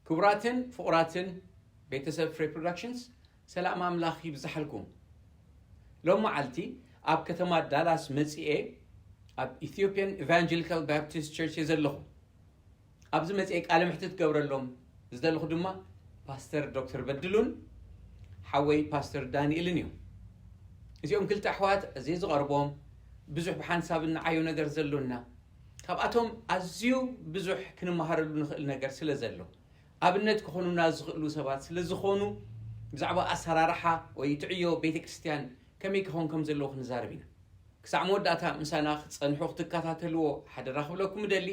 ክቡራትን ፍቁራትን ቤተሰብ ፍሬ ፕሮዳክሽንስ ሰላም አምላኽ ይብዛሕልኩም ሎም መዓልቲ ኣብ ከተማ ዳላስ መጽኤ ኣብ ኢትዮጵያን ኢቫንጀሊካል ባፕቲስት ቸርች ዘለኹ ኣብዚ መጽኤ ቃለ ምሕትት ገብረሎም ዝደለኹ ድማ ፓስተር ዶክተር በድሉን ሓወይ ፓስተር ዳንኤልን እዮም እዚኦም ክልተ ኣሕዋት እዘይ ዝቐርቦም ብዙሕ ብሓንሳብ ንዓዮ ነገር ዘሎና ካብኣቶም ኣዝዩ ብዙሕ ክንመሃረሉ ንኽእል ነገር ስለ ዘሎ ኣብነት ክኾኑና ዝኽእሉ ሰባት ስለ ዝኾኑ ብዛዕባ ኣሰራርሓ ወይ ትዕዮ ቤተ ክርስቲያን ከመይ ክኾን ከም ዘለዎ ክንዛረብ ኢና ክሳዕ መወዳእታ ምሳና ክፀንሑ ክትከታተልዎ ሓደራ ክብለኩም ደሊ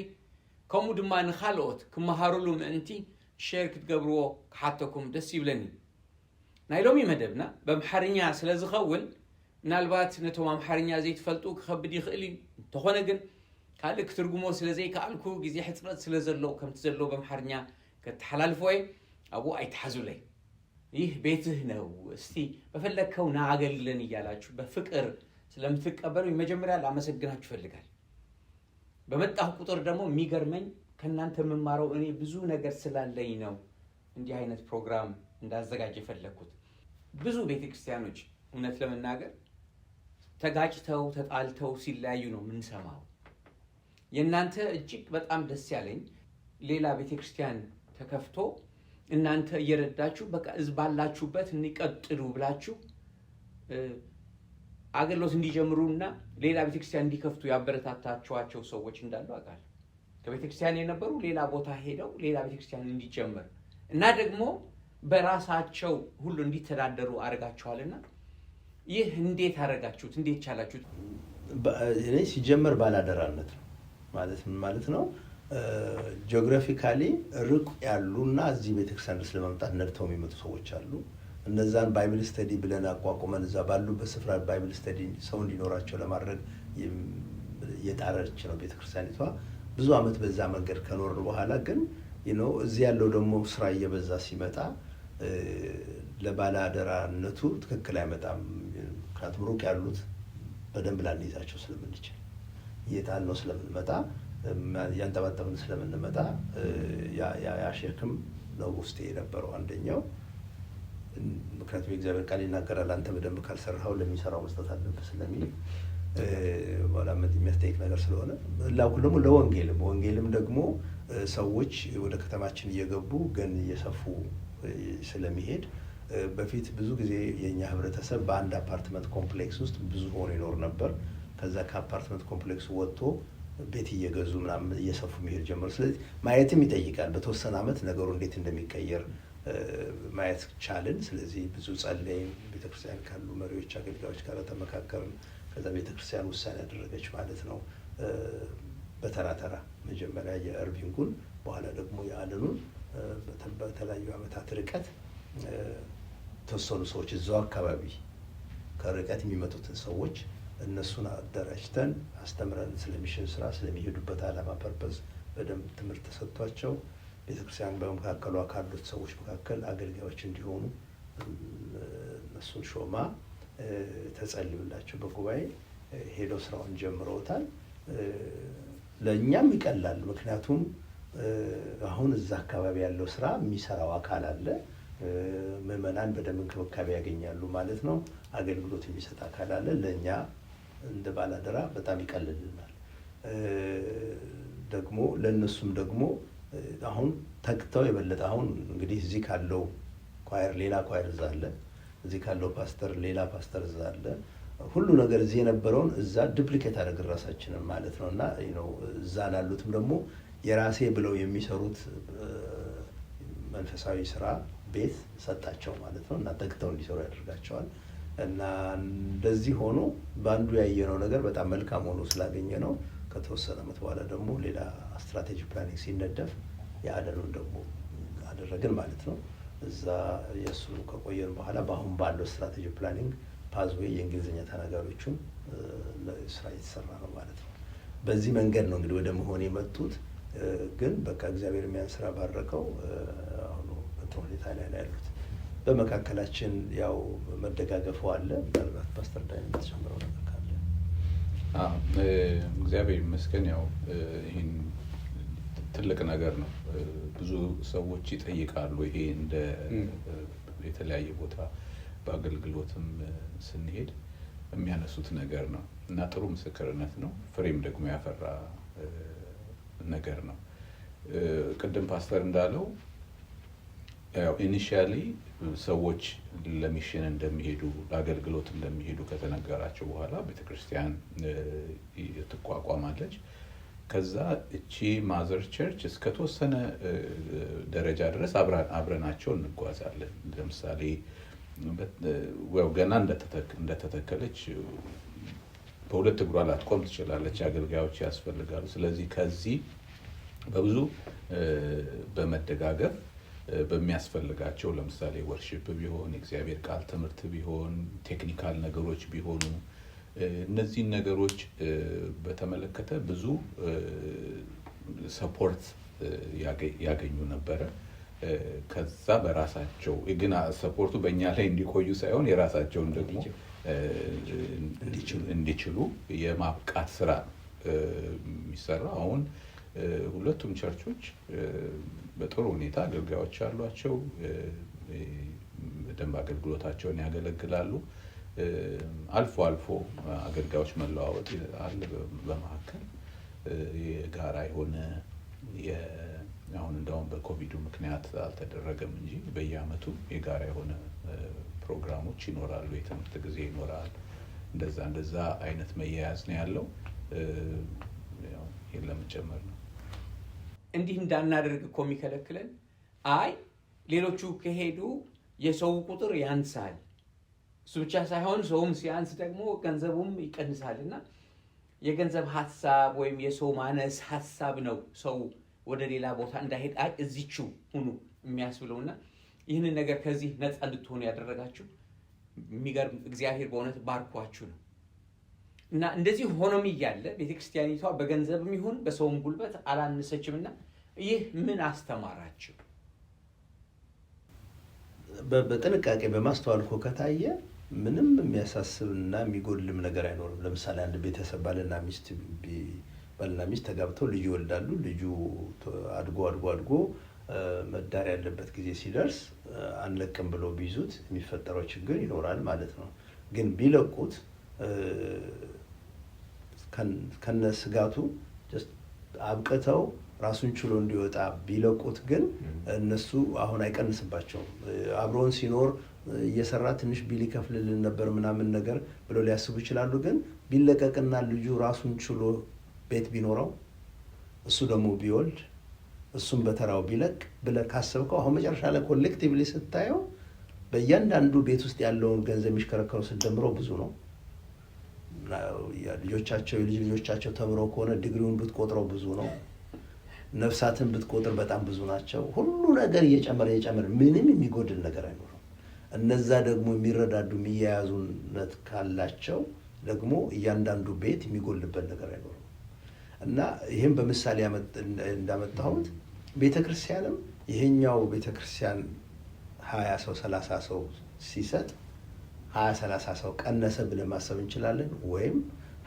ከምኡ ድማ ንኻልኦት ክመሃሩሉ ምእንቲ ሼር ክትገብርዎ ክሓተኩም ደስ ይብለኒ ናይ ሎሚ መደብና በምሓርኛ ስለ ዝኸውን ምናልባት ነቶም ኣምሓርኛ ዘይትፈልጡ ክኸብድ ይኽእል እንተኾነ ግን ካልእ ክትርጉሞ ስለ ዘይከኣልኩ ግዜ ሕፅረት ስለ ዘሎ ከምቲ ዘሎ በምሓርኛ ከተሓላልፎይ አቡ አይተሐዙለይ ይህ ቤትህ ነው እስቲ በፈለከው ናአገልግለን እያላችሁ በፍቅር ስለምትቀበሉ መጀመሪያ ላመሰግናችሁ ፈልጋል በመጣሁ ቁጥር ደግሞ የሚገርመኝ ከናንተ መማረው እኔ ብዙ ነገር ስላለኝ ነው እንዲህ አይነት ፕሮግራም እንዳዘጋጅ ፈለኩት ብዙ ቤተክርስቲያኖች እውነት ለመናገር ተጋጭተው ተጣልተው ሲለያዩ ነው ምንሰማው የናንተ እጅግ በጣም ደስ ያለኝ ሌላ ቤተክርስቲያን ተከፍቶ እናንተ እየረዳችሁ በቃ እዝባላችሁበት እንቀጥሉ ብላችሁ አገልግሎት እንዲጀምሩና ሌላ ቤተክርስቲያን እንዲከፍቱ ያበረታታችኋቸው ሰዎች እንዳሉ አውቃለሁ ከቤተክርስቲያን የነበሩ ሌላ ቦታ ሄደው ሌላ ቤተክርስቲያን እንዲጀምር እና ደግሞ በራሳቸው ሁሉ እንዲተዳደሩ አርጋችኋልና ይህ እንዴት አረጋችሁት እንዴት ቻላችሁት እኔ ሲጀመር ባላደራነት ማለት ነው ጂኦግራፊካሊ ርቅ ያሉና እዚህ ቤተክርስቲያን ስለማምጣት ነርተው የሚመጡ ሰዎች አሉ እነዛን ባይብል ስተዲ ብለን አቋቁመን እዛ ባሉበት ስፍራ ባይብል ስተዲ ሰው እንዲኖራቸው ለማድረግ የጣረች ነው ቤተክርስቲያኒቷ ብዙ አመት በዛ መንገድ ከኖርን በኋላ ግን እዚህ ያለው ደግሞ ስራ እየበዛ ሲመጣ ለባላደራነቱ ትክክል አይመጣም ምክንያቱም ሩቅ ያሉት በደንብ ላንይዛቸው ስለምንችል እየጣልነው ስለምንመጣ ያንጠባጠብን ስለምንመጣ ያ ሸክም ነው ውስጤ የነበረው አንደኛው ምክንያቱም የእግዚአብሔር ቃል ይናገራል አንተ በደንብ ካልሰራኸው ለሚሰራው መስጠት አለብህ ስለሚል ወላመት የሚያስተይቅ ነገር ስለሆነ ደግሞ ለወንጌልም ደግሞ ሰዎች ወደ ከተማችን እየገቡ ግን እየሰፉ ስለሚሄድ በፊት ብዙ ጊዜ የኛ ህብረተሰብ በአንድ አፓርትመንት ኮምፕሌክስ ውስጥ ብዙ ሆኖ ይኖር ነበር ከዛ ከአፓርትመንት ኮምፕሌክስ ወጥቶ ቤት እየገዙ ምናምን እየሰፉ መሄድ ጀመሩ ስለዚህ ማየትም ይጠይቃል በተወሰነ አመት ነገሩ እንዴት እንደሚቀየር ማየት ቻልን ስለዚህ ብዙ ጸለይን ቤተክርስቲያን ካሉ መሪዎች አገልጋዮች ጋር ተመካከርን ከዛ ቤተክርስቲያን ውሳኔ ያደረገች ማለት ነው በተራተራ መጀመሪያ የእርቪንጉን በኋላ ደግሞ የአለኑን በተለያዩ አመታት ርቀት ተወሰኑ ሰዎች እዛው አካባቢ ከርቀት የሚመጡትን ሰዎች እነሱን አደራጅተን አስተምረን ስለሚሽን ስራ ስለሚሄዱበት ዓላማ ፐርፐዝ በደንብ ትምህርት ተሰጥቷቸው ቤተክርስቲያን በመካከሉ ካሉት ሰዎች መካከል አገልጋዮች እንዲሆኑ እነሱን ሾማ ተጸልዩላቸው በጉባኤ ሄደው ስራውን ጀምረውታል ለኛም ይቀላል ምክንያቱም አሁን እዛ አካባቢ ያለው ስራ የሚሰራው አካል አለ ምዕመናን በደንብ እንክብካቤ ያገኛሉ ማለት ነው አገልግሎት የሚሰጥ አካል አለ ለኛ እንደ ባላደራ በጣም ይቀልልናል ደግሞ ለነሱም ደግሞ አሁን ተክተው የበለጠ አሁን እንግዲህ እዚህ ካለው ኳየር ሌላ ኳየር እዛ አለ እዚህ ካለው ፓስተር ሌላ ፓስተር እዛ አለ ሁሉ ነገር እዚህ የነበረውን እዛ ዱፕሊኬት አደረግን ራሳችንን ማለት ነውና እዛ ላሉትም ደግሞ የራሴ ብለው የሚሰሩት መንፈሳዊ ስራ ቤት ሰጣቸው ማለት ነው እና ተክተው እንዲሰሩ ያደርጋቸዋል እና እንደዚህ ሆኖ ባንዱ ያየነው ነገር በጣም መልካም ሆኖ ስላገኘ ነው ከተወሰነ አመት በኋላ ደግሞ ሌላ ስትራቴጂ ፕላኒንግ ሲነደፍ ያደረውን ደግሞ አደረግን ማለት ነው እዛ የሱ ከቆየን በኋላ በአሁን ባለው ስትራቴጂ ፕላኒንግ ፓዝዌይ የእንግሊዝኛ ተናጋሪዎቹን ስራ እየተሰራ ነው ማለት ነው በዚህ መንገድ ነው እንግዲህ ወደ መሆን የመጡት ግን በቃ እግዚአብሔር የሚያን ስራ ባረከው አሁን በተወለታ ላይ ያሉት በመካከላችን ያው መደጋገፉ አለ ምናልባት ፓስተር ዳንኤል ተጨምረው ነገር ካለ እግዚአብሔር ይመስገን ያው ይሄን ትልቅ ነገር ነው። ብዙ ሰዎች ይጠይቃሉ። ይሄ እንደ የተለያየ ቦታ በአገልግሎትም ስንሄድ የሚያነሱት ነገር ነው እና ጥሩ ምስክርነት ነው። ፍሬም ደግሞ ያፈራ ነገር ነው። ቅድም ፓስተር እንዳለው ያው ኢኒሺያሊ ሰዎች ለሚሽን እንደሚሄዱ ለአገልግሎት እንደሚሄዱ ከተነገራቸው በኋላ ቤተክርስቲያን ትቋቋማለች። ከዛ እቺ ማዘር ቸርች እስከ ተወሰነ ደረጃ ድረስ አብረናቸው እንጓዛለን። ለምሳሌ ገና እንደተተከለች በሁለት እግሯ ላትቆም ትችላለች። አገልጋዮች ያስፈልጋሉ። ስለዚህ ከዚህ በብዙ በመደጋገፍ በሚያስፈልጋቸው ለምሳሌ ወርሺፕ ቢሆን የእግዚአብሔር ቃል ትምህርት ቢሆን ቴክኒካል ነገሮች ቢሆኑ እነዚህ ነገሮች በተመለከተ ብዙ ሰፖርት ያገኙ እንዲያገኙ ከዛ በራሳቸው ግን ሰፖርቱ በእኛ ላይ እንዲቆዩ ሳይሆን የራሳቸውን ደግሞ እንዲችሉ የማብቃት ስራ የሚሰራው። አሁን ሁለቱም ቸርቾች በጥሩ ሁኔታ አገልጋዮች አሏቸው። በደንብ አገልግሎታቸውን ያገለግላሉ። አልፎ አልፎ አገልጋዮች መለዋወጥ አለ በመካከል የጋራ የሆነ አሁን እንደውም በኮቪዱ ምክንያት አልተደረገም እንጂ በየአመቱ የጋራ የሆነ ፕሮግራሞች ይኖራሉ። የትምህርት ጊዜ ይኖራል። እንደዛ አይነት መያያዝ ነው ያለው። ያው የለም ጨመር ነው እንዲህ እንዳናደርግ እኮ የሚከለክለን አይ ሌሎቹ ከሄዱ የሰው ቁጥር ያንሳል። እሱ ብቻ ሳይሆን ሰውም ሲያንስ ደግሞ ገንዘቡም ይቀንሳልና የገንዘብ ሐሳብ ወይም የሰው ማነስ ሐሳብ ነው ሰው ወደ ሌላ ቦታ እንዳይሄድ እዚቹ ሁኑ የሚያስብለውና ይህንን ነገር ከዚህ ነፃ እንድትሆኑ ያደረጋችሁ የሚገርም እግዚአብሔር በእውነት ባርኳችሁ ነው። እና እንደዚህ ሆኖም እያለ ቤተክርስቲያኒቷ በገንዘብም ይሁን በሰውም ጉልበት አላነሰችምና ይህ ምን አስተማራችሁ? በጥንቃቄ በማስተዋል እኮ ከታየ ምንም የሚያሳስብና የሚጎልም ነገር አይኖርም። ለምሳሌ አንድ ቤተሰብ ባልና ሚስት ተጋብተው ልጅ ይወልዳሉ። ልጁ አድጎ መዳር ያለበት ጊዜ ሲደርስ አንለቅም ብለው ቢይዙት የሚፈጠረው ችግር ይኖራል ማለት ነው። ግን ቢለቁት ከነስጋቱ አብቅተው ራሱን ችሎ እንዲወጣ ቢለቁት ግን እነሱ አሁን አይቀንስባቸውም። አብሮን ሲኖር እየሰራ ትንሽ ቢል ይከፍልልን ነበር ምናምን ነገር ብለው ሊያስቡ ይችላሉ። ግን ቢለቀቅና ልጁ ራሱን ችሎ ቤት ቢኖረው እሱ ደግሞ ቢወልድ እሱም በተራው ቢለቅ ብለህ ካሰብከው አሁን መጨረሻ ላይ ኮሌክቲቭሊ ስታየው በእያንዳንዱ ቤት ውስጥ ያለውን ገንዘብ የሚሽከረከረው ስትደምረው ብዙ ነው። የልጅ ልጆቻቸው ተምረው ከሆነ ዲግሪውን ብትቆጥረው ብዙ ነው። ነፍሳትን ብትቆጥር በጣም ብዙ ናቸው። ሁሉ ነገር እየጨመረ ምንም የሚጎድል ነገር አይኖርም። እነዛ ደግሞ የሚረዳዱ የሚያያዙነት ካላቸው ደግሞ እያንዳንዱ ቤት የሚጎልበት ነገር አይኖርም። እና ይሄን በምሳሌ እንዳመጣሁት ቤተክርስቲያንም ይሄኛው ቤተክርስቲያን 20 ሰው 30 ሰው ሲሰጥ 20-30 ሰው ቀነሰ ብለን ማሰብ እንችላለን። ወይም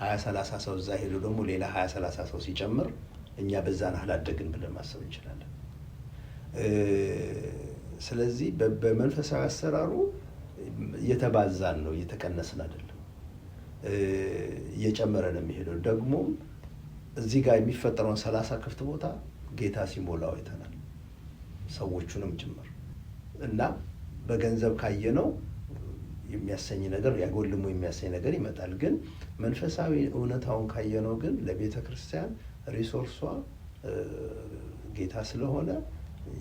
20-30 ሰው እዛ ሄዶ ደግሞ ሌላ 20-30 ሰው ሲጨምር እኛ በዛን አላደግን ብለን ማሰብ እንችላለን። ስለዚህ በመንፈሳዊ አሰራሩ እየተባዛን ነው፣ እየተቀነስን አይደለም። እየጨመረ ነው የሚሄደው። ደግሞ እዚህ ጋር የሚፈጠረውን 30 ክፍት ቦታ ጌታ ሲሞላው አይተናል፣ ሰዎቹንም ጭምር። እና በገንዘብ ካየነው የሚያሰኝ ነገር ያጎልሙ የሚያሰኝ ነገር ይመጣል። ግን መንፈሳዊ እውነታውን ካየነው ግን ለቤተ ክርስቲያን ሪሶርሷ ጌታ ስለሆነ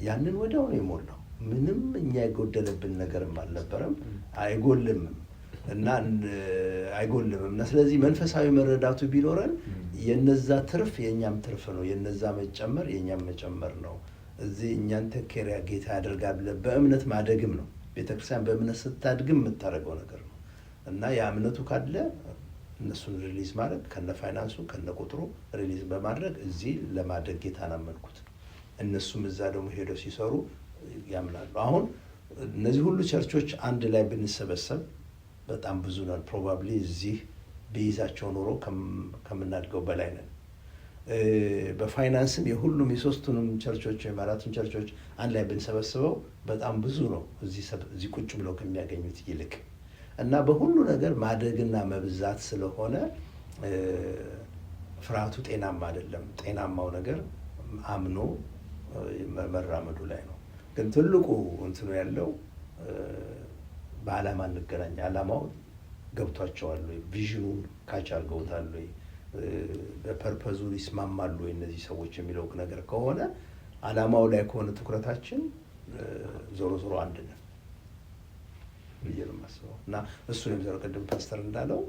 ያንን ወዲያው ነው የሞላው። ምንም እኛ የጎደለብን ነገርም አልነበረም፣ አይጎልምም እና ስለዚህ መንፈሳዊ መረዳቱ ቢኖረን የነዛ ትርፍ የኛም ትርፍ ነው፣ የነዛ መጨመር የኛም መጨመር ነው። እዚህ እኛን ተከሪያ ጌታ ያደርጋል ብለን በእምነት ማደግም ነው። ቤተክርስቲያን በእምነት ስታድግም የምታደርገው ነገር ነው። እና ያ እምነቱ ካለ እነሱን ሪሊዝ ማድረግ ከነ ፋይናንሱ ከነ ቁጥሩ ሪሊዝ በማድረግ እዚህ ለማደግ ጌታን አመንኩት። እነሱም እዛ ደግሞ ሄደው ሲሰሩ ያምናሉ። አሁን እነዚህ ሁሉ ቸርቾች አንድ ላይ ብንሰበሰብ በጣም ብዙ ነን። ፕሮባብሊ እዚህ ቢይዛቸው ኖሮ ከምናድገው በላይ ነን። በፋይናንስም የሁሉም የሶስቱንም ቸርቾች የአራቱን ቸርቾች አንድ ላይ ብንሰበስበው በጣም ብዙ ነው እዚህ ቁጭ ብለው ከሚያገኙት ይልቅ እና በሁሉ ነገር ማደግና መብዛት ስለሆነ ፍርሃቱ ጤናማ አይደለም። ጤናማው ነገር አምኖ መራመዱ ላይ ነው። ግን ትልቁ እንትኑ ያለው በዓላማ እንገናኝ። ዓላማው ገብቷቸዋል ወይ? ቪዥኑን ካች አድርገውታል ወይ? በፐርፐዙ ይስማማሉ ወይ እነዚህ ሰዎች የሚለው ነገር ከሆነ ዓላማው ላይ ከሆነ ትኩረታችን ዞሮ ዞሮ አንድ ነን ብዬ ነው የማስበው። እና እሱን የሚዘረው ቅድም ፓስተር እንዳለው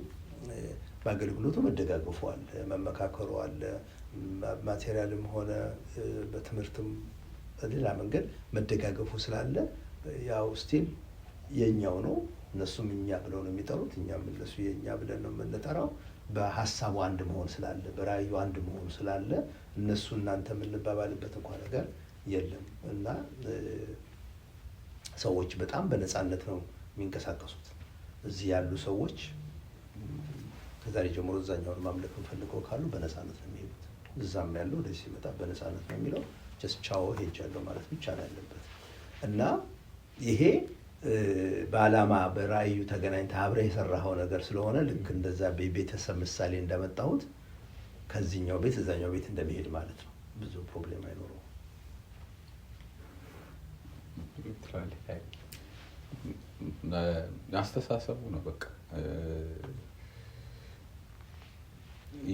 በአገልግሎቱ መደጋገፉ አለ፣ መመካከሩ አለ፣ ማቴሪያልም ሆነ በትምህርትም በሌላ መንገድ መደጋገፉ ስላለ ያው ስቲል የኛው ነው። እነሱም እኛ ብለው ነው የሚጠሩት፣ እኛም እነሱ የኛ ብለን ነው የምንጠራው። በሀሳቡ አንድ መሆን ስላለ፣ በራእዩ አንድ መሆን ስላለ እነሱ እናንተ የምንባባልበት እንኳን ነገር የለም እና ሰዎች በጣም በነፃነት ነው የሚንቀሳቀሱት። እዚህ ያሉ ሰዎች ከዛሬ ጀምሮ እዛኛውን ማምለክ ፈልገው ካሉ በነፃነት ነው የሚሄዱት። እዛም ያለው ወደዚህ ሲመጣ በነፃነት ነው የሚለው። ጀስት ቻው ሄጃለሁ ማለት ብቻ ነው ያለበት እና ይሄ በዓላማ በራእዩ ተገናኝተህ አብረህ የሰራኸው ነገር ስለሆነ ልክ እንደዛ በቤተሰብ ምሳሌ እንደመጣሁት ከዚህኛው ቤት እዛኛው ቤት እንደሚሄድ ማለት ነው። ብዙ ፕሮብሌም አይኖረውም። አስተሳሰቡ ነው በቃ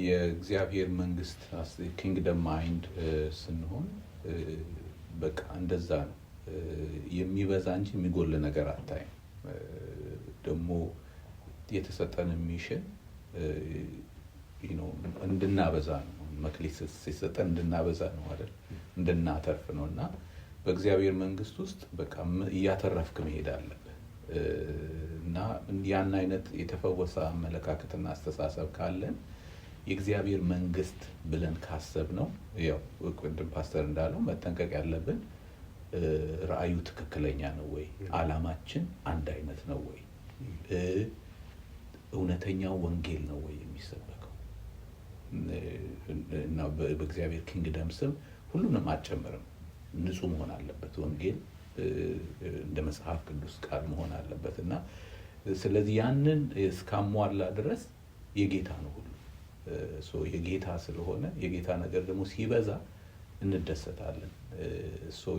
የእግዚአብሔር መንግስት ኪንግደም ማይንድ ስንሆን በቃ እንደዛ ነው። የሚበዛ እንጂ የሚጎል ነገር አታይም። ደግሞ የተሰጠን ሚሽን እንድናበዛ ነው። መክሊት ሲሰጠን እንድናበዛ ነው አይደል? እንድናተርፍ ነው እና በእግዚአብሔር መንግስት ውስጥ በቃ እያተረፍክ መሄድ አለብህ እና ያን አይነት የተፈወሰ አመለካከትና አስተሳሰብ ካለን የእግዚአብሔር መንግስት ብለን ካሰብ ነው ያው ቅድም ፓስተር እንዳለው መጠንቀቅ ያለብን ራእዩ ትክክለኛ ነው ወይ? ዓላማችን አንድ አይነት ነው ወይ? እውነተኛው ወንጌል ነው ወይ የሚሰበከው? እና በእግዚአብሔር ኪንግደም ስም ሁሉንም አጨምርም ንጹህ መሆን አለበት። ወንጌል እንደ መጽሐፍ ቅዱስ ቃል መሆን አለበት እና ስለዚህ ያንን እስካሟላ ድረስ የጌታ ነው ሁሉ የጌታ ስለሆነ የጌታ ነገር ደግሞ ሲበዛ እንደሰታለን።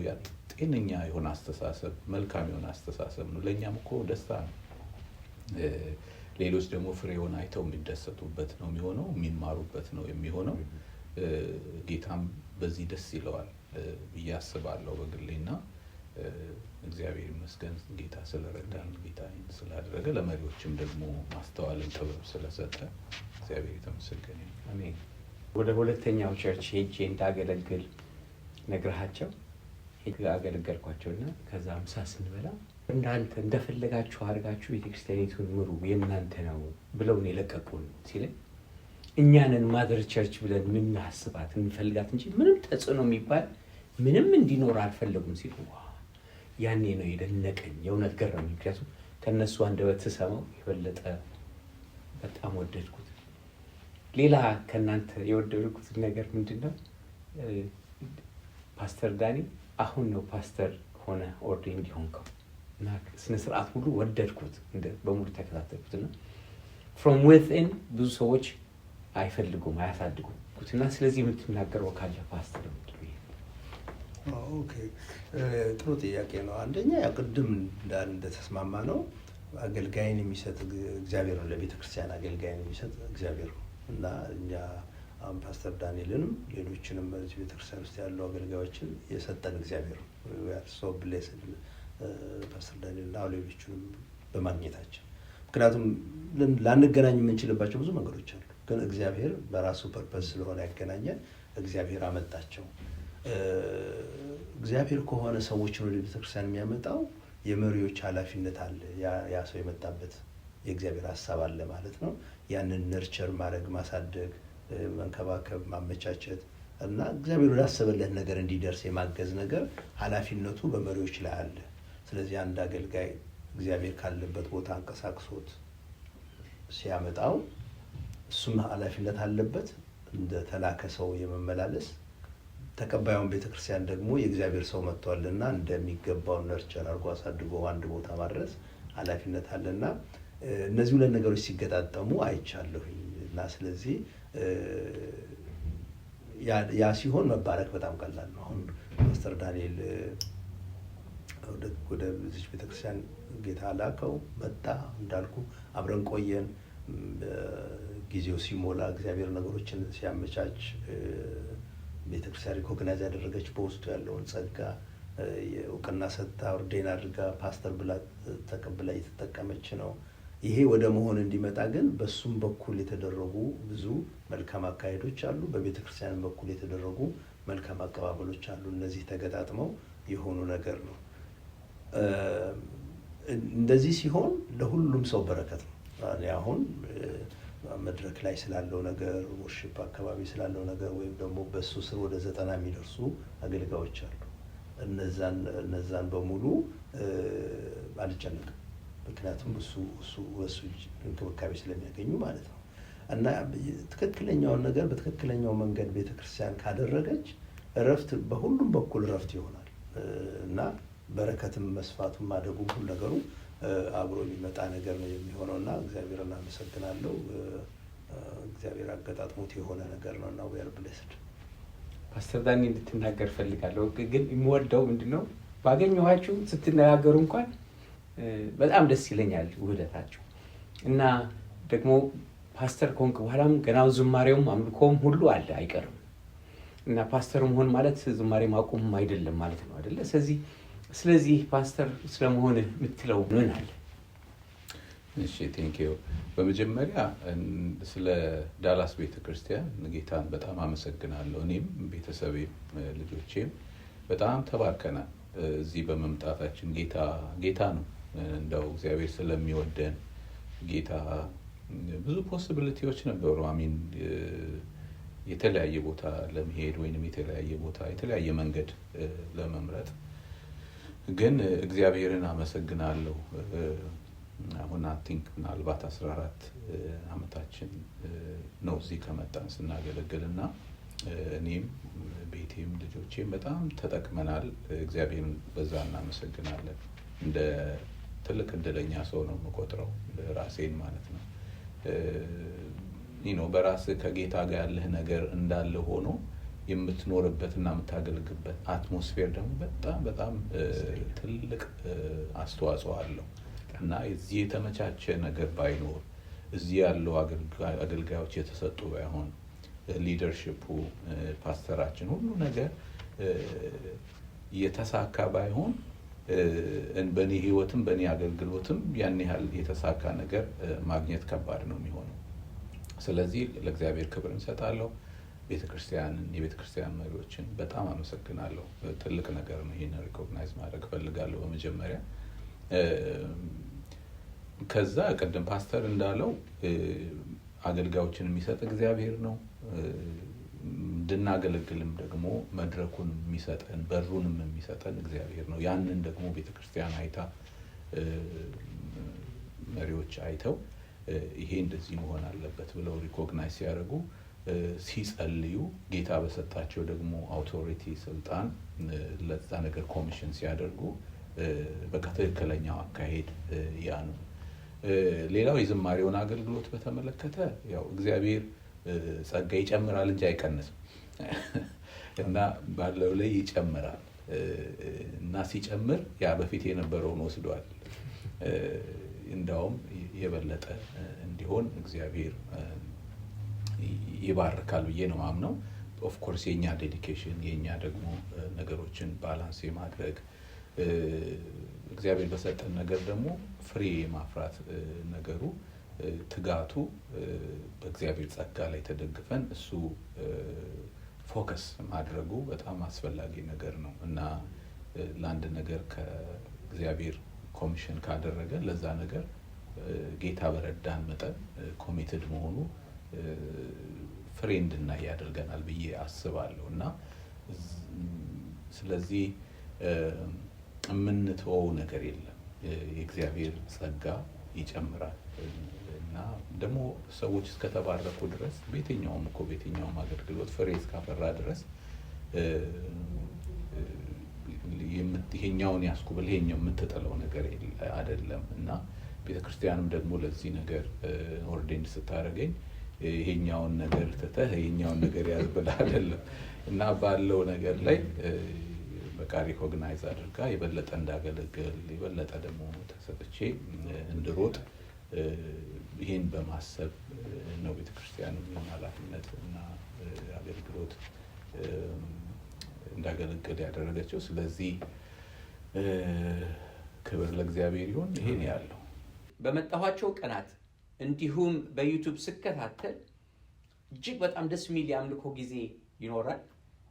ያ ጤነኛ የሆነ አስተሳሰብ መልካም የሆነ አስተሳሰብ ነው። ለኛም እኮ ደስታ ነው። ሌሎች ደግሞ ፍሬውን አይተው የሚደሰቱበት ነው የሚሆነው፣ የሚማሩበት ነው የሚሆነው። ጌታም በዚህ ደስ ይለዋል ብዬ አስባለሁ በግሌና እግዚአብሔር ይመስገን ጌታ ስለረዳን፣ ጌታ ስላደረገ፣ ለመሪዎችም ደግሞ ማስተዋልን ጥበብ ስለሰጠ እግዚአብሔር የተመሰገነ ይሁን። አሜን። ወደ ሁለተኛው ቸርች ሄጄ እንዳገለግል ነግረሃቸው አገለገልኳቸውና ከዛ ምሳ ስንበላ እናንተ እንደፈለጋችሁ አድርጋችሁ ቤተክርስቲያኒቱን ምሩ የእናንተ ነው ብለው ነው የለቀቁን ሲለኝ እኛንን ማደር ቸርች ብለን የምናስባት እንፈልጋት እንጂ ምንም ተጽዕኖ የሚባል ምንም እንዲኖር አልፈለጉም ሲሉ ያኔ ነው የደነቀኝ። የእውነት ገረመኝ። ምክንያቱም ከእነሱ አንደበት ስሰማው የበለጠ በጣም ወደድኩት። ሌላ ከእናንተ የወደድኩት ነገር ምንድን ነው? ፓስተር ዳኒ አሁን ነው ፓስተር ሆነ ኦርዴን እንዲሆንከው እና ስነ ስርዓት ሁሉ ወደድኩት፣ በሙሉ ተከታተልኩትና from within ብዙ ሰዎች አይፈልጉም አያሳድጉም እና ስለዚህ የምትናገረው ካለ ፓስተር ነው። ኦኬ ጥሩ ጥያቄ ነው። አንደኛ ያው ቅድም እንደተስማማ ነው አገልጋይን የሚሰጥ እግዚአብሔር ነው። ለቤተ ክርስቲያን አገልጋይን የሚሰጥ እግዚአብሔር ነው እና እኛ አሁን ፓስተር ዳንኤልንም ሌሎችንም በዚህ ቤተ ክርስቲያን ውስጥ ያሉ አገልጋዮችን የሰጠን እግዚአብሔር ነው። ሶ ብሌስድ ፓስተር ዳንኤል እና ሌሎችንም በማግኘታችን። ምክንያቱም ላንገናኝ የምንችልባቸው ብዙ መንገዶች አሉ፣ ግን እግዚአብሔር በራሱ ፐርፐስ ስለሆነ ያገናኘን እግዚአብሔር አመጣቸው። እግዚአብሔር ከሆነ ሰዎችን ወደ ቤተክርስቲያን የሚያመጣው የመሪዎች ኃላፊነት አለ። ያ ሰው የመጣበት የእግዚአብሔር ሐሳብ አለ ማለት ነው። ያንን ነርቸር ማድረግ፣ ማሳደግ፣ መንከባከብ፣ ማመቻቸት እና እግዚአብሔር ያሰበለት ነገር እንዲደርስ የማገዝ ነገር ኃላፊነቱ በመሪዎች ላይ አለ። ስለዚህ አንድ አገልጋይ እግዚአብሔር ካለበት ቦታ አንቀሳቅሶት ሲያመጣው እሱም ኃላፊነት አለበት። እንደ ተላከ ሰው የመመላለስ ተቀባዩን ቤተክርስቲያን ደግሞ የእግዚአብሔር ሰው መጥቷልና እንደሚገባው ነርቸር አድርጎ አሳድጎ አንድ ቦታ ማድረስ ኃላፊነት አለና እነዚህ ሁለት ነገሮች ሲገጣጠሙ አይቻለሁኝ እና ስለዚህ ያ ሲሆን መባረክ በጣም ቀላል ነው። አሁን ፓስተር ዳንኤል ወደ እዚህ ቤተክርስቲያን ጌታ ላከው መጣ እንዳልኩ አብረን ቆየን። ጊዜው ሲሞላ እግዚአብሔር ነገሮችን ሲያመቻች ቤተክርስቲያን ሪኮግናይዝ ያደረገች በውስጡ ያለውን ጸጋ የእውቅና ሰጥታ ኦርዴን አድርጋ ፓስተር ብላ ተቀብላ እየተጠቀመች ነው። ይሄ ወደ መሆን እንዲመጣ ግን በሱም በኩል የተደረጉ ብዙ መልካም አካሄዶች አሉ፣ በቤተክርስቲያን በኩል የተደረጉ መልካም አቀባበሎች አሉ። እነዚህ ተገጣጥመው የሆኑ ነገር ነው። እንደዚህ ሲሆን ለሁሉም ሰው በረከት ነው። አሁን መድረክ ላይ ስላለው ነገር ወርሺፕ አካባቢ ስላለው ነገር ወይም ደግሞ በሱ ስር ወደ 90 የሚደርሱ አገልጋዮች አሉ። እነዛን በሙሉ አልጨነቅም፣ ምክንያቱም እሱ እንክብካቤ ስለሚያገኙ ማለት ነው። እና ትክክለኛውን ነገር በትክክለኛው መንገድ ቤተክርስቲያን ካደረገች እረፍት በሁሉም በኩል እረፍት ይሆናል እና በረከትም መስፋቱም ማደጉም ሁሉ ነገሩ አብሮ የሚመጣ ነገር ነው የሚሆነው እና እግዚአብሔርን አመሰግናለሁ። እግዚአብሔር አገጣጥሞት የሆነ ነገር ነው እና we are blessed። ፓስተር ዳኒ እንድትናገር ፈልጋለሁ። ግን የምወደው ምንድነው ባገኘኋችሁ ስትነጋገሩ እንኳን በጣም ደስ ይለኛል ውህደታችሁ እና ደግሞ ፓስተር ኮንክ በኋላም ገና ዝማሬውም አምልኮም ሁሉ አለ አይቀርም እና ፓስተር መሆን ማለት ዝማሬ ማቆም አይደለም ማለት ነው አይደለ? ስለዚህ ፓስተር ስለመሆን የምትለው ምን አለ? እሺ ቴንክ ዩ። በመጀመሪያ ስለ ዳላስ ቤተክርስቲያን ጌታን በጣም አመሰግናለሁ። እኔም ቤተሰቤም ልጆቼም በጣም ተባርከናል እዚህ በመምጣታችን። ጌታ ነው እንደው እግዚአብሔር ስለሚወደን ጌታ ብዙ ፖሲቢሊቲዎች ነበሩ። የተለያየ ቦታ ለመሄድ ወይንም የተለያየ መንገድ ለመምረጥ ግን እግዚአብሔርን አመሰግናለሁ። አሁን ቲንክ ምናልባት 14 ዓመታችን ነው እዚህ ከመጣን ስናገለግልና እኔም ቤቴም ልጆቼም በጣም ተጠቅመናል። እግዚአብሔርን በዛ እናመሰግናለን። እንደ ትልቅ እድለኛ ሰው ነው የምቆጥረው ራሴን ማለት ነው። በራስ ከጌታ ጋር ያለህ ነገር እንዳለ ሆኖ የምትኖርበትና የምታገልግበት አትሞስፌር ደግሞ በጣም ትልቅ አስተዋጽኦ አለው እና እዚህ የተመቻቸ ነገር ባይኖር እዚህ ያለው አገልጋዮች የተሰጡ ባይሆን ሊደርሺፑ ፓስተራችን ሁሉ ነገር የተሳካ ባይሆን በእኔ ህይወትም በእኔ አገልግሎትም ያን ያህል የተሳካ ነገር ማግኘት ከባድ ነው የሚሆነው። ስለዚህ ለእግዚአብሔር ክብር እንሰጣለሁ። የቤተክርስቲያን መሪዎችን በጣም አመሰግናለሁ። ትልቅ ነገር ነው። ይሄን ሪኮግናይዝ ማድረግ ፈልጋለሁ በመጀመሪያ። ከዛ ቀደም ፓስተር እንዳለው አገልጋዮችን የሚሰጥ እግዚአብሔር ነው። እንድናገለግልም ደግሞ መድረኩን የሚሰጠን በሩንም የሚሰጠን እግዚአብሔር ነው። ያንን ደግሞ ቤተክርስቲያን አይታ መሪዎች አይተው ይሄ እንደዚህ መሆን አለበት ብለው ሪኮግናይዝ ሲያደርጉ ሲጸልዩ ጌታ በሰጣቸው ደግሞ አውቶሪቲ ስልጣን ለዛ ነገር ኮሚሽን ሲያደርጉ በቃ ትክክለኛው አካሄድ ያ ነው። ሌላው የዝማሬውን አገልግሎት በተመለከተ ያው እግዚአብሔር ጸጋ ይጨምራል እንጂ አይቀንስም እና ባለው ላይ ይጨምራል እና ሲጨምር ያ በፊት የነበረውን ወስዷል። እንዳውም የበለጠ እንዲሆን እግዚአብሔር ይባርካል ብዬ ነው ማምነው። ኦፍ ኮርስ የኛ ዴዲኬሽን የኛ ደግሞ ነገሮችን ባላንስ የማድረግ እግዚአብሔር በሰጠን ነገር ደግሞ ፍሬ የማፍራት ነገሩ ትጋቱ በእግዚአብሔር ጸጋ ላይ ተደግፈን እሱ ፎከስ ማድረጉ በጣም አስፈላጊ ነገር ነው እና ለአንድ ነገር ከእግዚአብሔር ኮሚሽን ካደረገ ለዛ ነገር ጌታ በረዳን መጠን ኮሚትድ መሆኑ ፍሬ እንድናይ ያደርገናል ብዬ አስባለሁ እና ስለዚህ የምንተወው ነገር የለም። የእግዚአብሔር ጸጋ ይጨምራል እና እና ደግሞ ሰዎች እስከተባረኩ ድረስ በየትኛውም አገልግሎት ፍሬ እስካፈራ ድረስ ይሄኛውን ያስኩብል ይሄኛው የምትጠለው ነገር አይደለም። እና ቤተክርስቲያንም ደግሞ ለዚህ ነገር ኦርዴንድ ስታደርገኝ ይሄኛውን ነገር ትተህ ይሄኛውን ነገር ያዝ ብላ አይደለም። እና ባለው ነገር ላይ በቃ ሪኮግናይዝ አድርጋ የበለጠ እንዳገለግል የበለጠ ደግሞ ተሰጥቼ እንድሮጥ ይሄን በማሰብ ነው ቤተክርስቲያንም ኃላፊነት እና አገልግሎት እንዳገለግል ያደረገችው። ስለዚህ ክብር ለእግዚአብሔር ይሁን። ይሄን ያለው በመጣኋቸው ቀናት እንዲሁም በዩቲዩብ ስከታተል እጅግ በጣም ደስ የሚል የአምልኮ ጊዜ ይኖራል።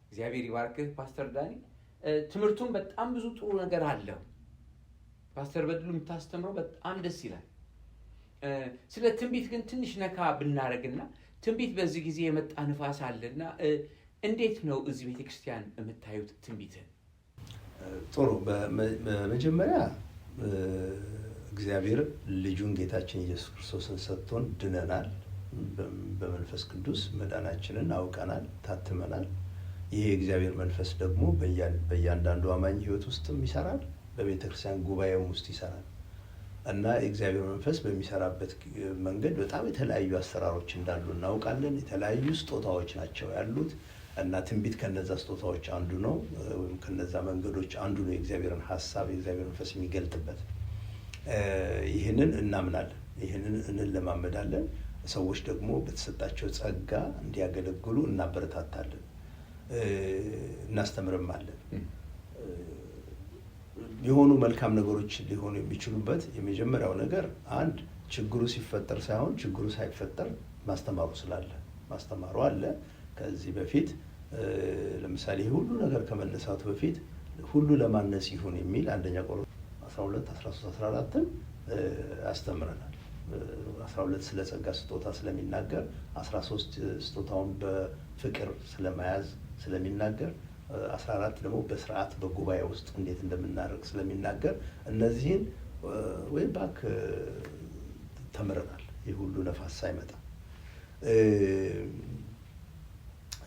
እግዚአብሔር ይባርክህ ፓስተር ዳኒ። ትምህርቱም በጣም ብዙ ጥሩ ነገር አለው። ፓስተር በድሉ የምታስተምረው በጣም ደስ ይላል። ስለ ትንቢት ግን ትንሽ ነካ ብናረግና ትንቢት በዚህ ጊዜ የመጣ ንፋስ አለና እንዴት ነው እዚህ ቤተክርስቲያን የምታዩት ትንቢትን? ጥሩ። በመጀመሪያ እግዚአብሔር ልጁን ጌታችን ኢየሱስ ክርስቶስን ሰጥቶን ድነናል። በመንፈስ ቅዱስ መዳናችንን አውቀናል፣ ታትመናል። ይሄ የእግዚአብሔር መንፈስ ደግሞ በእያንዳንዱ አማኝ ሕይወት ውስጥም ይሰራል፣ በቤተክርስቲያን ጉባኤም ውስጥ ይሰራል እና የእግዚአብሔር መንፈስ በሚሰራበት መንገድ በጣም የተለያዩ አሰራሮች እንዳሉ እናውቃለን። የተለያዩ ስጦታዎች ናቸው ያሉት እና ትንቢት ከነዛ ስጦታዎች አንዱ ነው፣ ወይም ከነዛ መንገዶች አንዱ ነው። የእግዚአብሔርን ሐሳብ የእግዚአብሔር መንፈስ የሚገልጥበት ይህንን እናምናለን፣ ይህንን እንለማመዳለን። ሰዎች ደግሞ በተሰጣቸው ጸጋ እንዲያገለግሉ እናበረታታለን፣ እናስተምርማለን። የሆኑ መልካም ነገሮች ሊሆኑ የሚችሉበት የመጀመሪያው ነገር አንድ ችግሩ ሲፈጠር ሳይሆን ችግሩ ሳይፈጠር ማስተማሩ ስላለ ማስተማሩ አለ። ከዚህ በፊት ለምሳሌ ሁሉ ነገር ከመነሳቱ በፊት ሁሉ ለማነጽ ይሁን የሚል አንደኛ ቆሮንቶስ 12 13 14ን አስተምረናል። 12 ስለ ጸጋ ስጦታ ስለሚናገር 13 ስጦታውን በፍቅር ስለመያዝ ስለሚናገር 14 ደግሞ በስርዓት በጉባኤ ውስጥ እንዴት እንደምናደርግ ስለሚናገር እነዚህን ወይ ባክ ተምረናል። የሁሉ ነፋስ ሳይመጣ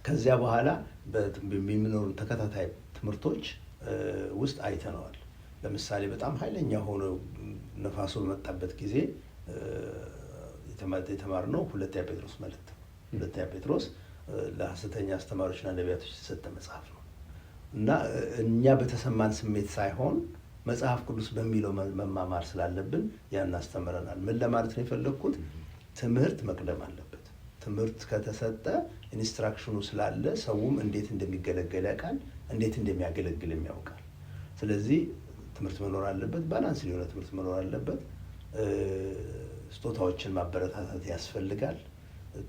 ከዚያ በኋላ በሚኖሩ ተከታታይ ትምህርቶች ውስጥ አይተነዋል። ለምሳሌ በጣም ኃይለኛ ሆኖ ነፋሱ በመጣበት ጊዜ የተማርነው ሁለተኛ ጴጥሮስ መልእክት ነው። ሁለተኛ ጴጥሮስ ለሐሰተኛ አስተማሪዎችና ነቢያቶች የተሰጠ መጽሐፍ ነው እና እኛ በተሰማን ስሜት ሳይሆን መጽሐፍ ቅዱስ በሚለው መማማር ስላለብን ያን አስተምረናል። ምን ለማለት ነው የፈለግኩት? ትምህርት መቅደም አለበት። ትምህርት ከተሰጠ ኢንስትራክሽኑ ስላለ ሰውም እንዴት እንደሚገለገል ያውቃል፣ እንዴት እንደሚያገለግል ያውቃል። ስለዚህ ትምህርት መኖር አለበት፣ ባላንስ የሆነ ትምህርት መኖር አለበት። ስጦታዎችን ማበረታታት ያስፈልጋል።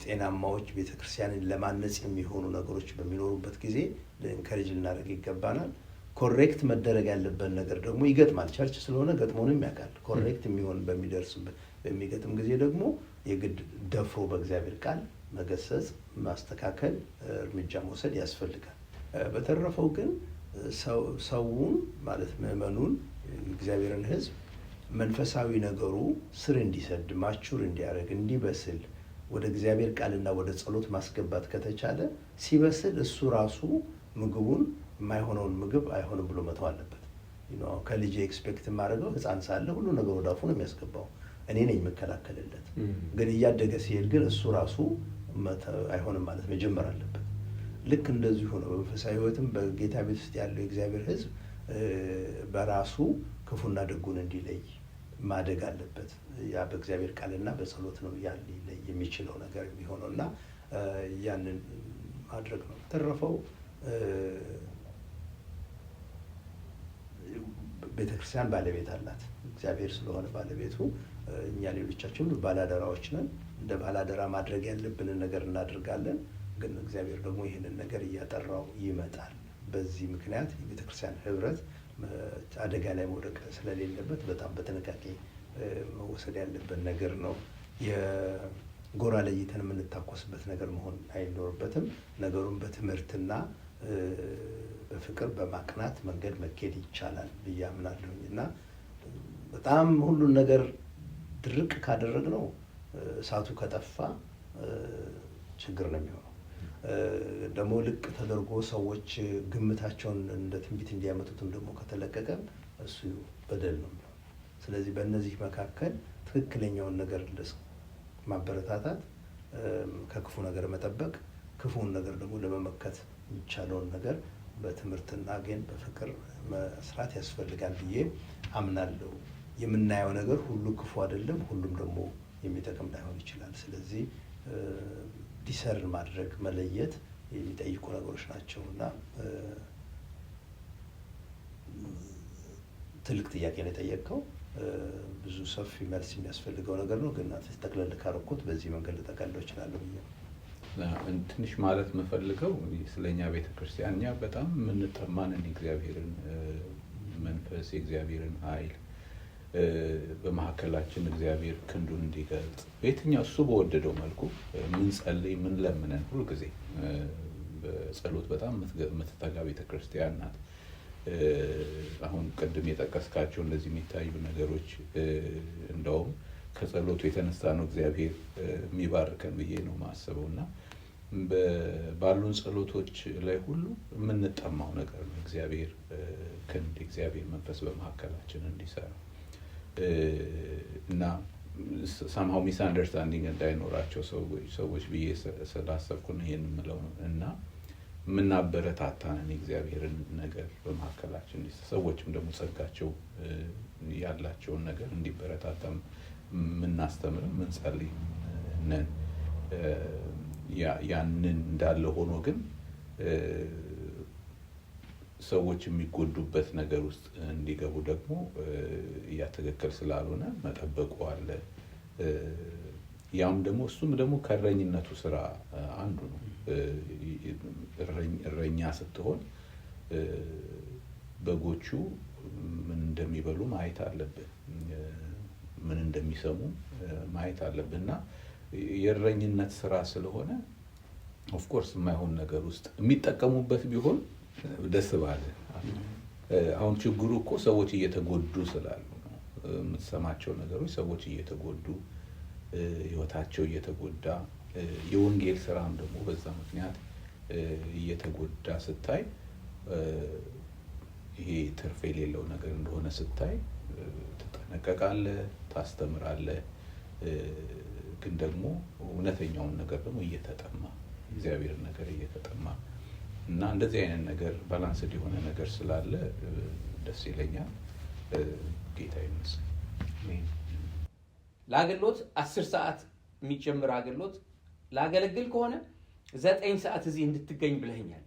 ጤናማዎች ቤተክርስቲያንን ለማነጽ የሚሆኑ ነገሮች በሚኖሩበት ጊዜ ለኢንካሬጅ ልናደርግ ይገባናል። ኮሬክት መደረግ ያለበት ነገር ደግሞ ይገጥማል። ቸርች ስለሆነ ገጥሞንም ያውቃል። ኮሬክት የሚሆን በሚገጥም ጊዜ ደግሞ የግድ ደፍሮ በእግዚአብሔር ቃል መገሰጽ፣ ማስተካከል፣ እርምጃ መውሰድ ያስፈልጋል። በተረፈው ግን ሰውን ማለት ምዕመኑን እግዚአብሔርን ሕዝብ መንፈሳዊ ነገሩ ስር እንዲሰድ ማቹር እንዲያደርግ እንዲበስል ወደ እግዚአብሔር ቃልና ወደ ጸሎት ማስገባት ከተቻለ ሲበስል እሱ ራሱ ምግቡን የማይሆነውን ምግብ አይሆንም ብሎ መተው አለበት። ከልጄ ኤክስፔክት የማደርገው ሕፃን ሳለ ሁሉ ነገር ወደ አፉ ነው የሚያስገባው፣ እኔ ነኝ የምከላከልለት። ግን እያደገ ሲሄድ ግን እሱ ራሱ አይሆንም ማለት መጀመር አለበት። ልክ እንደዚሁ ነው በመንፈሳዊ ሕይወትም በጌታ ቤት ውስጥ ያለው የእግዚአብሔር ሕዝብ በራሱ ክፉና ደጉን እንዲለይ ማደግ አለበት። ያ በእግዚአብሔር ቃልና በጸሎት ነው ያን ሊለይ የሚችለው ነገር የሚሆነው እና ያንን ማድረግ ነው። ተረፈው ቤተክርስቲያን ባለቤት አላት። እግዚአብሔር ስለሆነ ባለቤቱ እኛ ሌሎቻችን ሁሉ ባላደራዎች ነን። እንደ ባላደራ ማድረግ ያለብንን ነገር እናደርጋለን። ግን እግዚአብሔር ደግሞ ይህንን ነገር እያጠራው ይመጣል። በዚህ ምክንያት የቤተክርስቲያን ህብረት አደጋ ላይ መውደቅ ስለሌለበት በጣም በጥንቃቄ መወሰድ ያለበት ነገር ነው። የጎራ ለይተን የምንታኮስበት ነገር መሆን አይኖርበትም። ነገሩን በትምህርትና በፍቅር በማቅናት መንገድ መኬድ ይቻላል ብዬ አምናለሁኝ እና በጣም ሁሉን ነገር ድርቅ ካደረግነው እሳቱ ከጠፋ ችግር ነው የሚሆነው። ደግሞ ልቅ ተደርጎ ሰዎች ግምታቸውን እንደ ትንቢት እንዲያመጡትም ደግሞ ከተለቀቀ እሱ በደል ነው የሚሆነው። ስለዚህ በእነዚህ መካከል ትክክለኛውን ነገር ማበረታታት፣ ከክፉ ነገር መጠበቅ፣ ክፉን ነገር ደግሞ ለመመከት የሚቻለውን ነገር በትምህርትና ግን በፍቅር መስራት ያስፈልጋል ብዬ አምናለሁ። የምናየው ነገር ሁሉ ክፉ አይደለም፣ ሁሉም ደግሞ የሚጠቅም ላይሆን ይችላል። ስለዚህ ዲሰርን ማድረግ መለየት የሚጠይቁ ነገሮች ናቸውና ትልቅ ጥያቄ ነው የጠየቀው። ብዙ ሰፊ መልስ የሚያስፈልገው ነገር ነው። ግን ተጠቅለል ካረኩት በዚህ መንገድ ልጠቀልለው እችላለሁ ብዬ ትንሽ ማለት የምፈልገው ስለኛ ቤተክርስቲያን እኛ በጣም የምንጠማንን የእግዚአብሔርን መንፈስ የእግዚአብሔርን ኃይል በመካከላችን እግዚአብሔር ክንዱን እንዲገልጽ በየትኛው እሱ በወደደው መልኩ ምን ጸልይ ምን ለምነን ሁሉ ጊዜ በጸሎት በጣም የምትተጋ ቤተክርስቲያን ናት። አሁን ቅድም የጠቀስካቸው እንደዚህ የሚታዩ ነገሮች እንደውም ከጸሎቱ የተነሳ ነው እግዚአብሔር የሚባርከን ብዬ ነው ማስበውና ባሉን ጸሎቶች ላይ ሁሉ የምንጠማው ነገር ነው እግዚአብሔር ክንድ እግዚአብሔር መንፈስ በመካከላችን እንዲሰራ እና somehow misunderstanding እንዳይኖራቸው ሰዎች ብዬ ስላሰብኩ ነው ይሄን የምለው እና ምናበረታታን እግዚአብሔርን ነገር በመካከላችን ሰዎችም ደግሞ ጸጋቸው ያላቸውን ነገር እንዲበረታታም ምናስተምርም ምንጸልይ ነን። ያንን እንዳለ ሆኖ ግን ሰዎች የሚጎዱበት ነገር ውስጥ እንዲገቡ ደግሞ ያ ትክክል ስላልሆነ መጠበቁ አለ። ያም ደግሞ እሱም ደግሞ ከእረኝነቱ ስራ አንዱ ነው። እረኛ ስትሆን በጎቹ ምን እንደሚበሉ ማየት አለብህ፣ ምን እንደሚሰሙ ማየት አለብህና የእረኝነት ስራ ስለሆነ ኦፍ ኮርስ የማይሆን ነገር ውስጥ የሚጠቀሙበት ቢሆን ደስ ባለ። አሁን ችግሩ እኮ ሰዎች እየተጎዱ ስላሉ ነው። የምትሰማቸው ነገሮች ሰዎች እየተጎዱ ህይወታቸው እየተጎዳ የወንጌል ስራም ደግሞ በዛ ምክንያት እየተጎዳ ስታይ ይሄ ትርፍ የሌለው ነገር እንደሆነ ስታይ ትጠነቀቃለህ፣ ታስተምራለህ። ግን ደግሞ እውነተኛውን ነገር ደግሞ እየተጠማ እግዚአብሔር ነገር እየተጠማ እና እንደዚህ አይነት ነገር ባላንስድ የሆነ ነገር ስላለ ደስ ይለኛል። ጌታ ይመስገን። ለአገልግሎት 10 ሰዓት የሚጀምር አገልግሎት ላገለግል ከሆነ 9 ሰዓት እዚህ እንድትገኝ ብለኛል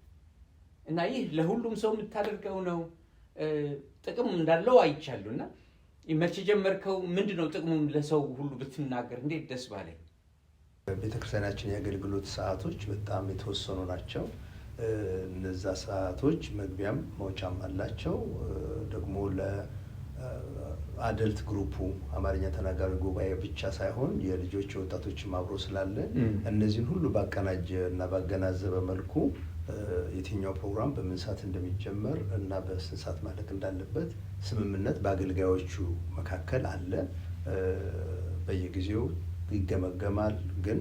እና ይህ ለሁሉም ሰው የምታደርገው ነው። ጥቅም እንዳለው አይቻሉና መቼ ጀመርከው? ምንድነው ጥቅሙ? ለሰው ሁሉ ብትናገር እንዴት ደስ ባለኝ። ቤተክርስቲያናችን የአገልግሎት ሰዓቶች በጣም የተወሰኑ ናቸው። እነዛ ሰዓቶች መግቢያም መውጫም አላቸው። ደግሞ ለአደልት ግሩፑ አማርኛ ተናጋሪ ጉባኤ ብቻ ሳይሆን የልጆች የወጣቶችም አብሮ ስላለ እነዚህን ሁሉ ባቀናጀ እና ባገናዘበ መልኩ የትኛው ፕሮግራም በምን ሰዓት እንደሚጀመር እና በስንት ሰዓት ማለቅ እንዳለበት ስምምነት በአገልጋዮቹ መካከል አለ። በየጊዜው ይገመገማል። ግን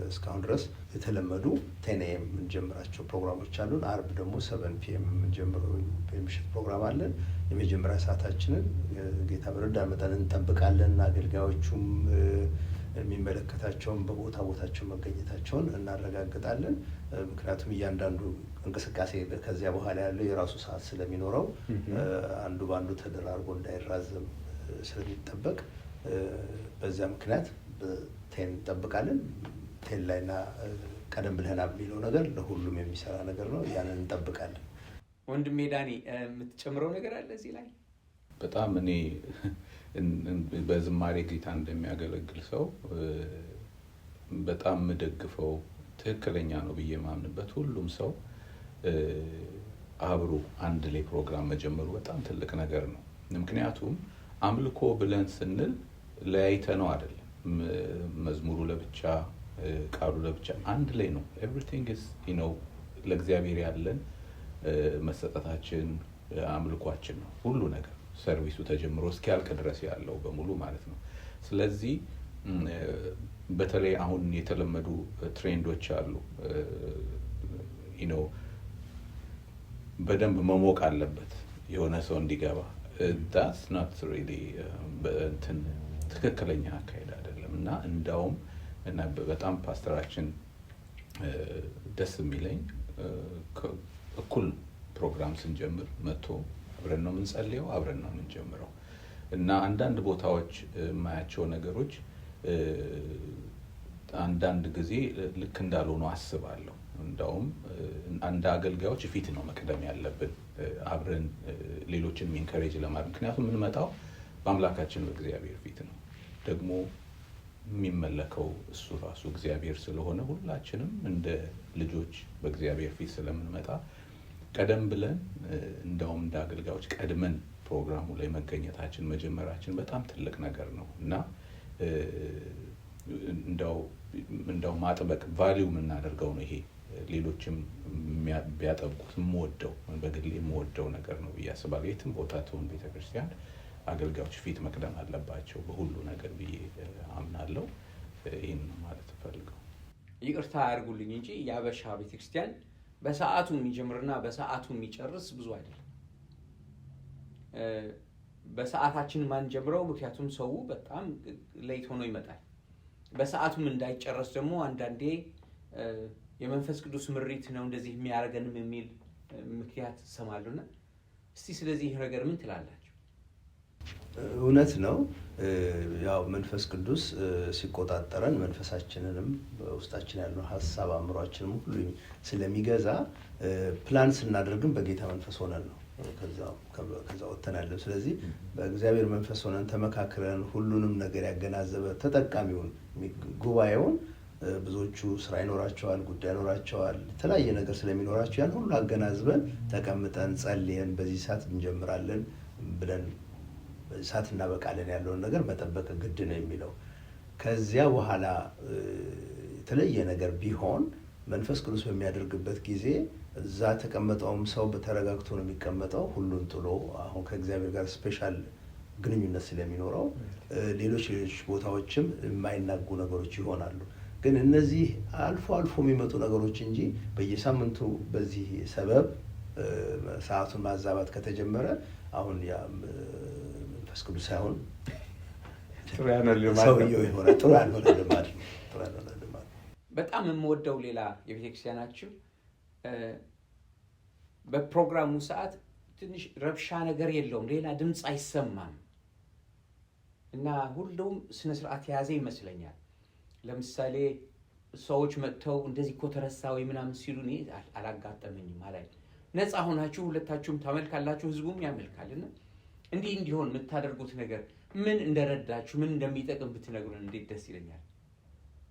እስካሁን ድረስ የተለመዱ 10 AM የምንጀምራቸው ፕሮግራሞች አሉን። አርብ ደግሞ 7 PM የምንጀምረው የምሽት ፕሮግራም አለን። የመጀመሪያ ሰዓታችንን ጌታ በረዳ መጠን እንጠብቃለን። አገልጋዮቹም የሚመለከታቸውን በቦታቸው መገኘታቸውን እናረጋግጣለን። ምክንያቱም እያንዳንዱ እንቅስቃሴ ከዚያ በኋላ ያለው የራሱ ሰዓት ስለሚኖረው አንዱ ባንዱ ተደራርቦ እንዳይራዘም ስለሚጠበቅ በዚያ ምክንያት በቴን እንጠብቃለን። ቴን ላይና ቀደም ብለና የሚለው ነገር ለሁሉም የሚሰራ ነገር ነው። ያንን እንጠብቃለን። ወንድሜ ዳኒ የምትጨምረው ነገር አለ እዚህ ላይ? በጣም እኔ በዝማሬ ጌታ እንደሚያገለግል ሰው በጣም የምደግፈው ትክክለኛ ነው ብዬ ማምንበት ሁሉም ሰው አብሮ አንድ ላይ ፕሮግራም መጀመሩ በጣም ትልቅ ነገር ነው። ምክንያቱም አምልኮ ብለን ስንል ለያይተነው አይደለም። መዝሙሩ ለብቻ ቃሉ ለብቻ አንድ ላይ ነው። everything is ለእግዚአብሔር ያለን መሰጠታችን አምልኳችን ነው። ሁሉ ነገር ሰርቪሱ ተጀምሮ እስኪያልቅ ድረስ ያለው በሙሉ ማለት ነው። ስለዚህ በተለይ አሁን የተለመዱ ትሬንዶች አሉ በደንብ መሞቅ አለበት የሆነ ሰው እንዲገባ that's not really ትክክለኛ አካሄድ አይደለም እና እንዳውም እና በጣም ፓስተራችን ደስ የሚለኝ እኩል ፕሮግራም ስንጀምር መጥቶ አብረን ነው የምንጸልየው አብረን ነው የምንጀምረው እና አንዳንድ ቦታዎች ማያቸው ነገሮች አንዳንድ ጊዜ ልክ እንዳልሆኑ አስባለሁ እንዳውም አንድ አገልጋዮች ፊት ነው መቅደም ያለብን አብረን ሌሎችን ኢንካሬጅ ለማድረግ ምክንያቱም ምን መጣው በአምላካችን በእግዚአብሔር ፊት ነው ደግሞ የሚመለከው እሱ ራሱ እግዚአብሔር ስለሆነ ሁላችንም እንደ ልጆች በእግዚአብሔር ፊት ስለምንመጣ ቀደም ብለን እንዳውም እንደ አገልጋዮች ቀድመን ፕሮግራሙ ላይ መገኘታችን መጀመራችን በጣም ትልቅ ነገር ነው እና እንዳው ማጥበቅ ቫልዩ የምናደርገው ነው ይሄ ሌሎችም ቢያጠብቁት የምወደው በግሌ የምወደው ነገር ነው ብዬ አስባለሁ የትም ቦታ ትሆን ቤተክርስቲያን አገልጋዮች ፊት መቅደም አለባቸው በሁሉ ነገር ብዬ አምናለሁ ይሄን ማለት ፈልገው ይቅርታ ያርጉልኝ እንጂ ያበሻ ቤተክርስቲያን በሰዓቱ የሚጀምርና በሰዓቱ የሚጨርስ ብዙ አይደለም በሰዓታችን ማን ጀምረው ምክንያቱም ሰው በጣም ሌት ሆኖ ይመጣል በሰዓቱም እንዳይጨርስ ደግሞ አንዳንዴ የመንፈስ ቅዱስ ምሪት ነው እንደዚህ የሚያርገንም የሚል ምክንያት ሰማሉና እስቲ ስለዚህ ነገር ምን ትላላችሁ እውነት ነው ያው መንፈስ ቅዱስ ሲቆጣጠረን መንፈሳችንንም ውስጣችን ያለው ሐሳብ አምሮአችንም ሁሉ ስለሚገዛ ፕላን ስናደርግም በጌታ መንፈስ ሆነን ነው ከዛ ወተናል ስለዚህ በእግዚአብሔር መንፈስ ሆነን ተመካክረን ሁሉንም ነገር ያገናዘበ ተጠቃሚውን ጉባኤውን ብዙዎቹ ስራ ይኖራቸዋል ጉዳይ ይኖራቸዋል የተለያየ ነገር ስለሚኖራቸው ያን ሁሉ አገናዝበን ተቀምጠን ጸልየን በዚህ ሰዓት እንጀምራለን ብለን ሰዓት እናበቃለን ያለውን ነገር መጠበቅ ግድ ነው የሚለው ከዚያ በኋላ የተለየ ነገር ቢሆን መንፈስ ቅዱስ በሚያደርግበት ጊዜ እዛ ተቀመጠውም ሰው በተረጋግቶ ነው የሚቀመጠው ሁሉን ጥሎ አሁን ከእግዚአብሔር ጋር ስፔሻል ግንኙነት ስለሚኖረው ሌሎች ቦታዎችም የማይናጉ ነገሮች ይሆናሉ ግን እነዚህ አልፎ የሚመጡ ነገሮች እንጂ በየሳምንቱ በዚህ ሰበብ ሰዓቱን ማዛባት ከተጀመረ አሁን ያ መንፈስ ቅዱስ ሳይሆን ጥሩ ያነል ማለት በጣም የምወደው ሌላ የቤተክርስቲያናችሁ በፕሮግራሙ ሰዓት ትንሽ ረብሻ ነገር የለውም ሌላ ድምጽ አይሰማም እና ሁሉም ስነ ስርዓት ያዘ ይመስለኛል ለምሳሌ ሰዎች መጥተው እንደዚህ እኮ ተረሳው ምናምን ሲሉኝ አላጋጠመኝም ማለት ነፃ ሆናችሁ ሁለታችሁም ታመልካላችሁ ህዝቡም ያመልካልና እንዲሆን የምታደርጉት ነገር ምን እንደረዳችሁ ምን እንደሚጠቅም ብትነግሩን እንዴት ደስ ይለኛል